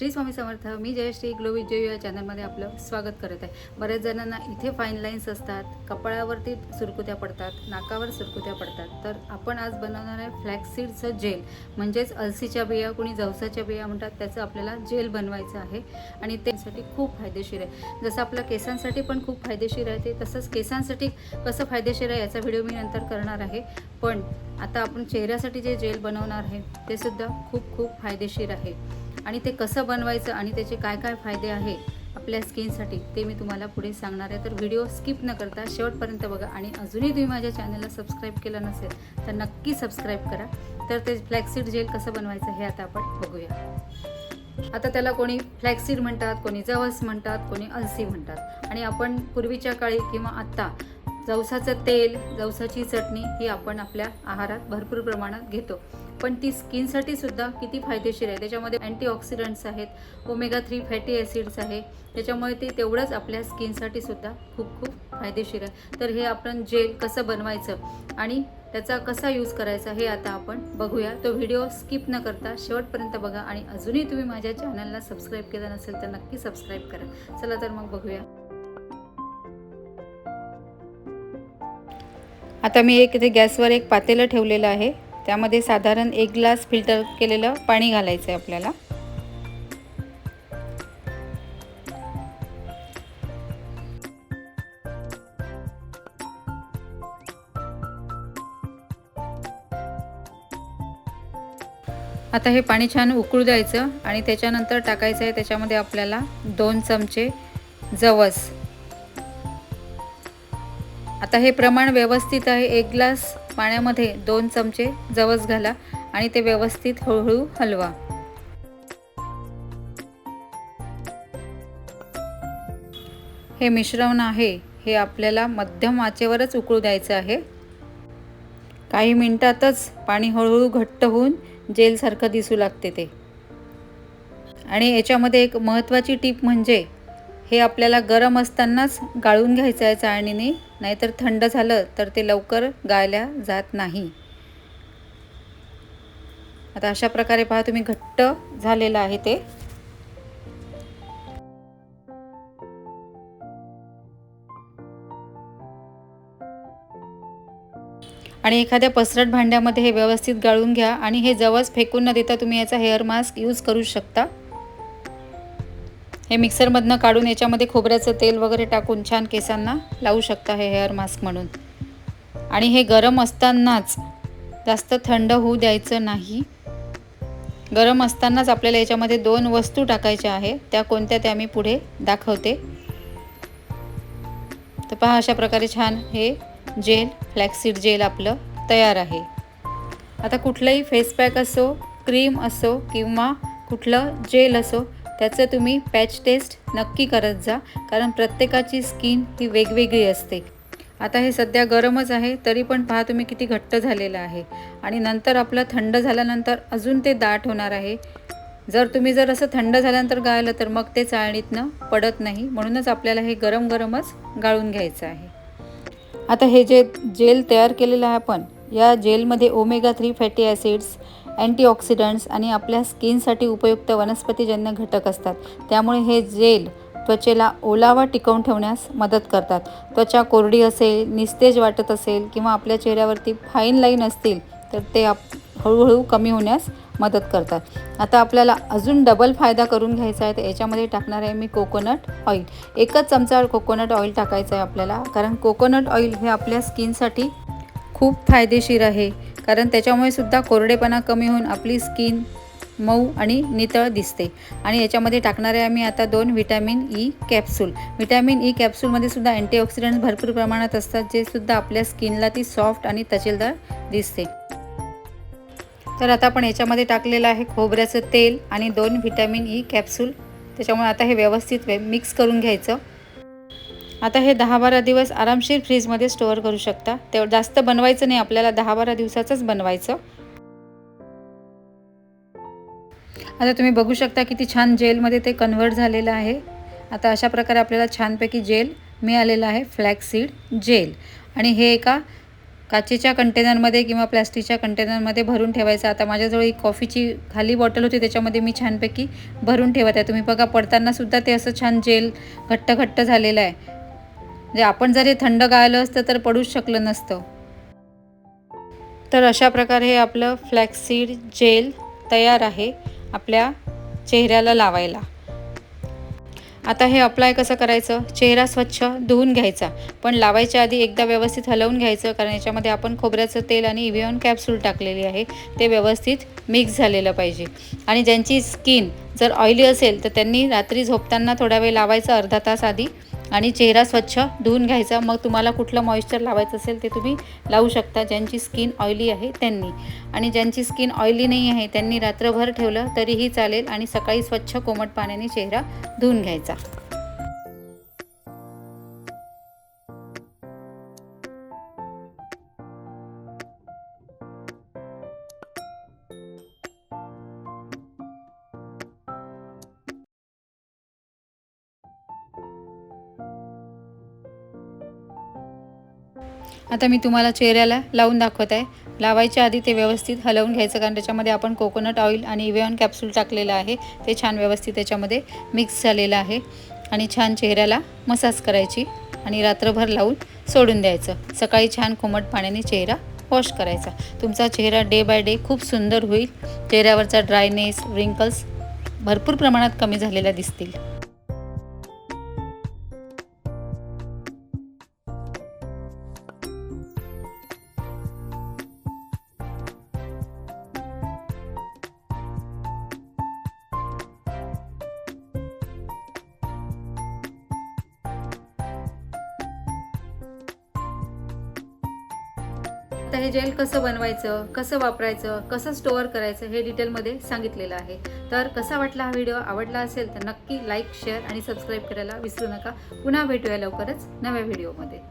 श्री स्वामी समर्थ. मी Jayashree glow with Jay या चॅनलमध्ये आपलं स्वागत करत आहे. बऱ्याच जणांना इथे फाईन लाईन्स असतात, कपाळावरती सुरकुत्या पडतात, नाकावर सुरकुत्या पडतात. तर आपण आज बनवणार आहे फ्लॅक्सीडचं जेल, म्हणजेच अलसीच्या बिया, कोणी जवसाच्या बिया म्हणतात, त्याचं आपल्याला जेल बनवायचं आहे आणि त्यासाठी खूप फायदेशीर आहे. जसं आपल्या केसांसाठी पण खूप फायदेशीर आहे ते, तसंच केसांसाठी कसं फायदेशीर आहे याचा व्हिडिओ मी नंतर करणार आहे. पण आता आपण चेहऱ्यासाठी जे जेल बनवणार आहे ते सुद्धा खूप खूप फायदेशीर आहे आणि ते कसं बनवायचं आणि त्याचे काय काय फायदे आहे आपल्या स्किनसाठी ते मी तुम्हाला पुढे सांगणार आहे. तर व्हिडिओ स्किप न करता शेवटपर्यंत बघा आणि अजूनही तुम्ही माझ्या चॅनलला सबस्क्राईब केलं नसेल तर नक्की सबस्क्राईब करा. तर ते फ्लॅक्सीड जेल कसं बनवायचं हे आता आपण बघूया. आता त्याला कोणी फ्लॅक्सीड म्हणतात, कोणी जवस म्हणतात, कोणी अलसी म्हणतात. आणि आपण पूर्वीच्या काळी किंवा आत्ता जवसाचं तेल, जवसाची चटणी ही आपण आपल्या आहारात भरपूर प्रमाणात घेतो. पण ती स्किनसाठी सुद्धा किती फायदेशीर आहे. त्याच्यामध्ये अँटीऑक्सिडंट्स आहेत, ओमेगा 3 फॅटी ॲसिड्स आहे, त्याच्यामुळे ते तेवढंच आपल्या स्किनसाठी सुद्धा खूप खूप फायदेशीर आहे. तर हे आपण जेल कसं बनवायचं आणि त्याचा कसा यूज करायचा हे आता आपण बघूया. तो व्हिडिओ स्किप न करता शेवटपर्यंत बघा आणि अजूनही तुम्ही माझ्या चॅनलला सबस्क्राईब केलं नसेल तर नक्की सबस्क्राईब करा. चला तर मग बघूया. आता मी इथे गॅसवर एक पातेलं ठेवलेलं आहे. त्यामध्ये साधारण 1 ग्लास फिल्टर केलेलं पाणी घालायचं आहे आपल्याला. आता हे पाणी छान उकळू द्यायचं आणि त्याच्यानंतर टाकायचं आहे त्याच्यामध्ये आपल्याला 2 चमचे जवस. आता हे प्रमाण व्यवस्थित आहे. 1 ग्लास पाण्यामध्ये 2 चमचे जवस घाला आणि ते व्यवस्थित हळूहळू हलवा. हे मिश्रण आहे हे आपल्याला मध्यम आचेवरच उकळू द्यायचं आहे. काही मिनिटातच पाणी हळूहळू घट्ट होऊन जेलसारखं दिसू लागते ते. आणि याच्यामध्ये एक महत्त्वाची टीप म्हणजे हे आपल्याला गरम असतानाच गाळून घ्यायचं आहे चाळणीने, नाहीतर थंड झालं तर ते लवकर गाळल्या जात नाही. आता अशा प्रकारे पहा तुम्ही घट्ट झालेलं आहे ते. आणि एखाद्या पसरट भांड्यामध्ये हे व्यवस्थित गाळून घ्या आणि हे जवस फेकून न देता तुम्ही याचा हेअर मास्क यूज करू शकता. हे मिक्सरमधनं काढून याच्यामध्ये खोबऱ्याचं तेल वगैरे टाकून छान केसांना लावू शकता हे हेअर मास्क म्हणून. आणि हे गरम असतानाच, जास्त थंड होऊ द्यायचं नाही. गरम असतानाच आपल्याला याच्यामध्ये 2 वस्तू टाकायच्या आहे. त्या कोणत्या त्या मी पुढे दाखवते. तर पहा अशा प्रकारे छान हे जेल, फ्लॅक्सीड जेल आपलं तयार आहे. आता कुठलंही फेस पॅक असो, क्रीम असो किंवा कुठलं जेल असो, त्याचं तुम्ही पॅच टेस्ट नक्की करत जा, कारण प्रत्येकाची स्किन ही वेगवेगळी असते. आता हे सध्या गरमच आहे तरी पण पहा तुम्ही किती घट्ट झालेलं आहे आणि नंतर आपलं थंड झाल्यानंतर अजून ते दाट होणार आहे. जर असं थंड झाल्यानंतर गाळलं तर मग ते चाळणीतनं पडत नाही, म्हणूनच आपल्याला हे गरम गरमच गाळून घ्यायचं आहे. आता हे जे जेल तयार केलेलं आहे आपण, या जेलमध्ये ओमेगा 3 फॅटी ॲसिड्स, अँटीऑक्सिडंट्स आणि आपल्या स्किनसाठी उपयुक्त वनस्पतीजन्य घटक असतात. त्यामुळे हे जेल त्वचेला ओलावा टिकवून ठेवण्यास मदत करतात. त्वचा कोरडी असेल, निस्तेज वाटत असेल किंवा आपल्या चेहऱ्यावरती फाईन लाईन असतील तर ते हळूहळू कमी होण्यास मदत करतात. आता आपल्याला अजून डबल फायदा करून घ्यायचा आहे. तर याच्यामध्ये टाकणार आहे मी कोकोनट ऑइल. 1 चमचा कोकोनट ऑइल टाकायचं आहे आपल्याला, कारण कोकोनट ऑइल हे आपल्या स्किनसाठी खूप फायदेशीर आहे, कारण त्याच्यामुळे सुद्धा कोरडेपणा कमी होऊन आपली स्किन मऊ आणि नितळ दिसते. आणि याच्यामध्ये टाकणार आहे आम्ही आता 2 vitamin E capsule. Vitamin E कॅप्सूलमध्ये सुद्धा अँटीऑक्सिडंट्स भरपूर प्रमाणात असतात, जे सुद्धा आपल्या स्किनला ती सॉफ्ट आणि तजेलदार दिसते. तर आता आपण याच्यामध्ये टाकलेलं आहे खोबऱ्याचं तेल आणि 2 व्हिटॅमिन ई कॅप्सूल. त्याच्यामुळे आता हे व्यवस्थित मिक्स करून घ्यायचं. आता हे 10-12 दिवस आरामशीर फ्रीजमध्ये स्टोअर करू शकता. तेवढं जास्त बनवायचं नाही आपल्याला, 10-12 दिवसाचंच बनवायचं. आता तुम्ही बघू शकता किती छान जेलमध्ये ते कन्व्हर्ट झालेलं आहे. आता अशा प्रकारे आपल्याला छानपैकी जेल मिळालेलं आहे, फ्लॅक्सीड जेल. आणि हे एका काचेच्या कंटेनरमध्ये किंवा प्लॅस्टिकच्या कंटेनरमध्ये भरून ठेवायचं. आता माझ्याजवळ एक कॉफीची खाली बॉटल होती, त्याच्यामध्ये मी छानपैकी भरून ठेवत आहे. तुम्ही बघा पडतानासुद्धा ते असं छान जेल घट्ट घट्ट झालेलं आहे. म्हणजे आपण जर हे थंड गाळलं असतं तर पडूच शकलं नसतं. तर अशा प्रकारे हे आपलं फ्लॅक्सीड जेल तयार आहे आपल्या चेहऱ्याला लावायला. आता हे अप्लाय कसं करायचं, चेहरा स्वच्छ धुवून घ्यायचा, पण लावायच्या आधी एकदा व्यवस्थित हलवून घ्यायचं, कारण याच्यामध्ये आपण खोबऱ्याचं तेल आणि इव्हियॉन कॅप्सूल टाकलेली आहे, ते व्यवस्थित मिक्स झालेलं पाहिजे. आणि ज्यांची स्किन जर ऑइली असेल तर त्यांनी रात्री झोपताना थोडा वेळ लावायचा, अर्धा तास आधी, आणि चेहरा स्वच्छ धुवून घ्यायचा. मग तुम्हाला कुठलं मॉइश्चर लावायचं असेल ते तुम्ही लावू शकता, ज्यांची स्किन ऑइली आहे त्यांनी. आणि ज्यांची स्किन ऑइली नाही आहे त्यांनी रात्रभर ठेवलं तरीही चालेल आणि सकाळी स्वच्छ कोमट पाण्याने चेहरा धुवून घ्यायचा. आता मी तुम्हाला चेहऱ्याला लावून दाखवत आहे. लावायच्या आधी ते व्यवस्थित हलवून घ्यायचं, कारण त्याच्यामध्ये आपण कोकोनट ऑइल आणि इव्हियॉन कॅप्सूल टाकलेलं आहे, ते छान व्यवस्थित त्याच्यामध्ये मिक्स झालेलं आहे. आणि छान चेहऱ्याला मसाज करायची आणि रात्रभर लावून सोडून द्यायचं. सकाळी छान कोमट पाण्याने चेहरा वॉश करायचा. तुमचा चेहरा डे बाय डे खूप सुंदर होईल. चेहऱ्यावरचा ड्रायनेस, रिंकल्स भरपूर प्रमाणात कमी झालेल्या दिसतील. आता हे जेल कसं बनवायचं, कसं वापरायचं, कसं स्टोअर करायचं हे डिटेलमध्ये सांगितलेलं आहे. तर कसा वाटला हा व्हिडिओ? आवडला असेल तर नक्की लाईक, शेअर आणि सबस्क्राईब करायला विसरू नका. पुन्हा भेटूया लवकरच नव्या व्हिडिओमध्ये.